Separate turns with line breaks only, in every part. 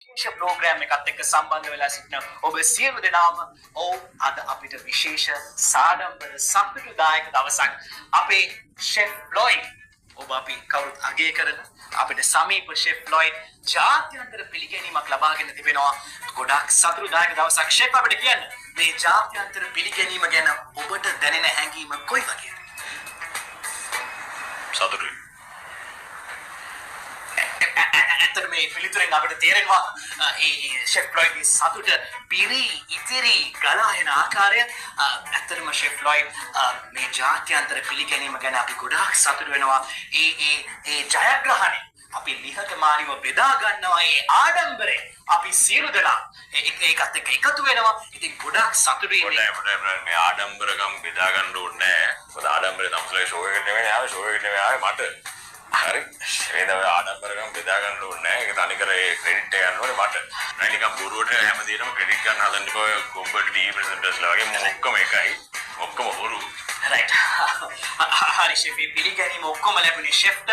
විශේෂ ප්‍රෝග්‍රෑම් එකත් එක්ක සම්බන්ධ වෙලා සිටින ඔබ සියලු දෙනාම අද අපිට විශේෂ සාඩම්බර සතුටුදායක දවසක්. අපේ ෂෙෆ් ලොයිඩ් ඔබ අපි කවුරුත් අගය කරන අපිට සමීප ෂෙෆ් ලොයිඩ් ජාත්‍යන්තර පිළිගැනීමක් ලබාගෙන තිබෙනවා. ගොඩාක් සතුටුදායක දවසක්. ෂෙෆ් අපිට කියන්න මේ ජාත්‍යන්තර පිළිගැනීම ගැන ඔබට දැනෙන හැඟීම කොයි වගේද?
සතුටුයි.
ඇත්තට මේ පිළිතුරෙන් අපිට තේරෙනවා ඒ ෂෙෆ් ලොයිඩ්ගේ සතුට පිරි ඉතිරි ගලා එන ආකාරය. ඇත්තටම ෂෙෆ් ලොයිඩ් මේ ජාත්‍යන්තර පිළිගැනීම ගැන අපි ගොඩාක් සතුටු වෙනවා. ඒ ජයග්‍රහණය අපි නිහතමානීව බෙදා ගන්නවා. ඒ ආඩම්බරය අපි සියලු දෙනා ඒකත් එක්ක එකතු වෙනවා. ඉතින් ගොඩාක් සතුටුයි.
මේ ආඩම්බරකම් බෙදා ගන්න ඕනේ නැහැ. මොකද ආඩම්බරේ තමසලේ ෂෝ එකට නෙවෙයි ආවේ, ෂෝ එකට නෙවෙයි ආවේ මට. හරි. ඒ දවස් ආඩම්බරකම් බෙදා ගන්න ඕනේ නැහැ. ඒක තනිකර ඒ ක්‍රෙඩිට් එක ගන්න ඕනේ මට. නෑ නිකන් බොරුවට හැමදේටම ක්‍රෙඩිට් ගන්න හදන්න එපා. කොම්බල් ටීවී ප්‍රසන්ටර්ස්ලා වගේ ඔක්කොම එකයි. ඔක්කොම බොරු.
රයිට්. හරි ෂෙෆ් පිළිගැනීම ඔක්කොම ලැබුණේ ෂෙෆ්ට.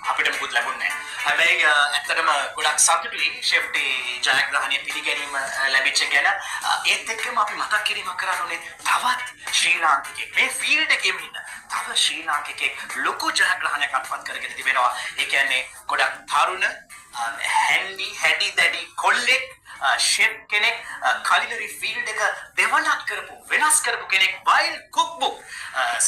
අපිට මුකුත් ලැබුණේ නැහැ. හැබැයි ඇත්තටම ගොඩක් සතුටුයි ෂෙෆ්ට ජයග්‍රහණය පිළිගැනීම ලැබිච්ච ගැන. ඒත් එක්කම අපි මතක් කිරීමක් කරන්න ඕනේ තවත් ශ්‍රී ලාංකිකයෙක් මේ ෆීල්ඩ් එකේම ඉන්න තව ශ්‍රී ලාංකිකයෙක් ලොකු ජයග්‍රහණයක් අත්පත් කරගෙන තිබෙනවා. ඒ කියන්නේ ගොඩක් තරුණ හැඩි දැඩි කොල්ලෙක් ෂෙෆ් කෙනෙක් කලිනරි ෆීල්ඩ් එක දෙවනක් කරපු වෙනස් කරපු කෙනෙක්. වයිල්ඩ් කුක්බුක්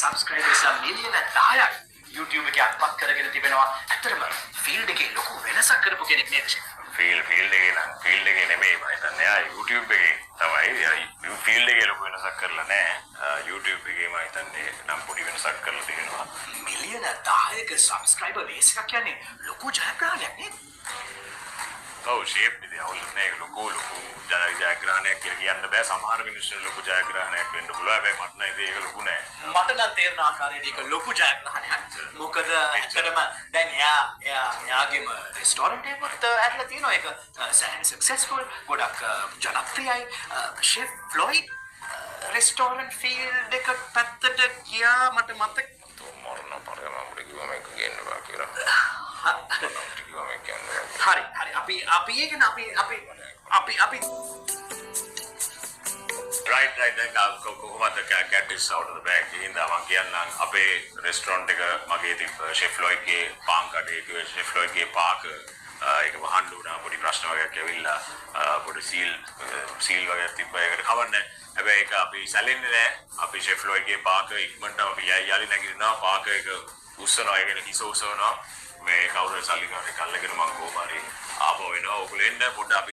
සබ්ස්ක්‍රයිබර්ස් මිලියන 10ක් YouTube එකේ අත්පත් කරගෙන තිබෙනවා. ඇත්තටම ෆීල්ඩ් එකේ ලොකු වෙනසක් කරපු කෙනෙක් නේද ෂෙෆ්?
ෆීල්ඩ් එකේ නෙමෙයි මම හිතන්නේ. YouTube එකේ තමයි. ෆීල්ඩ් එකේ ලොකු වෙනසක් කරලා නැහැ. YouTube එකේ මම හිතන්නේ නම් පොඩි වෙනසක් කරලා තියෙනවා.
මිලියන 10ක සබ්ස්ක්‍රයිබර් බේස් එකක් කියන්නේ ලොකු ජයග්‍රහණයක් නේද?
ඔව් ෂේප් ඉතින් අවුල් නැහැ. ලොකු ජයග්‍රහණයක් කියලා කියන්න බෑ. සමහර මිනිස්සුන්ට ලොකු ජයග්‍රහණයක් වෙන්න පුළුවන්. හැබැයි මට නම් ඒක ලොකු නෑ.
මට නම් තේරෙන ආකාරයට ඒක ලොකු ජයග්‍රහණයක්. මොකද ඇත්තටම දැන් එයාගේම රෙස්ටෝරන්ට් එකත් ඇట్లా තියෙනවා. ඒක සෑහෙන සක්සස්ෆුල් ගොඩක් ජනප්‍රියයි. ෂෙෆ් ලොයිඩ් රෙස්ටෝරන්ට් ෆීල්ඩ් එක පැත්තට ගියා මට මතක
මොරණ පරම අපිට කිව්වා මේක ගේන්න බෑ කියලා.
හරි අපි ඒකන අපි
right දැන් කොහොමද get this out of the bag ඉඳන් මම කියන්නම් අපේ රෙස්ටෝරන්ට් එක මගේ තිබ්බ ෂෙෆ් ලොයිඩ්ගේ පාන් කඩේ කිව්වේ ෂෙෆ් ලොයිඩ්ගේ පාක ඒක වහන්න උනා පොඩි ප්‍රශ්න වගේක් ඇවිල්ලා පොඩි සීල් වගේ තිබ්බ ඒකට කවන්නේ. හැබැයි ඒක අපි සැලෙන්නේ නැහැ. අපි ෂෙෆ් ලොයිඩ්ගේ පාක ඉක්මනට අපි යාලි නැගිටිනවා. පාක එක උස්සනවා. ඒකනේ කිස උස්සනවා. මේ කවුරු සල්ලි ගන්න කල්ලගෙන මම කොහොම හරි ආපහු එනවා. ඔයගොල්ලෝ එන්න පොඩ්ඩක්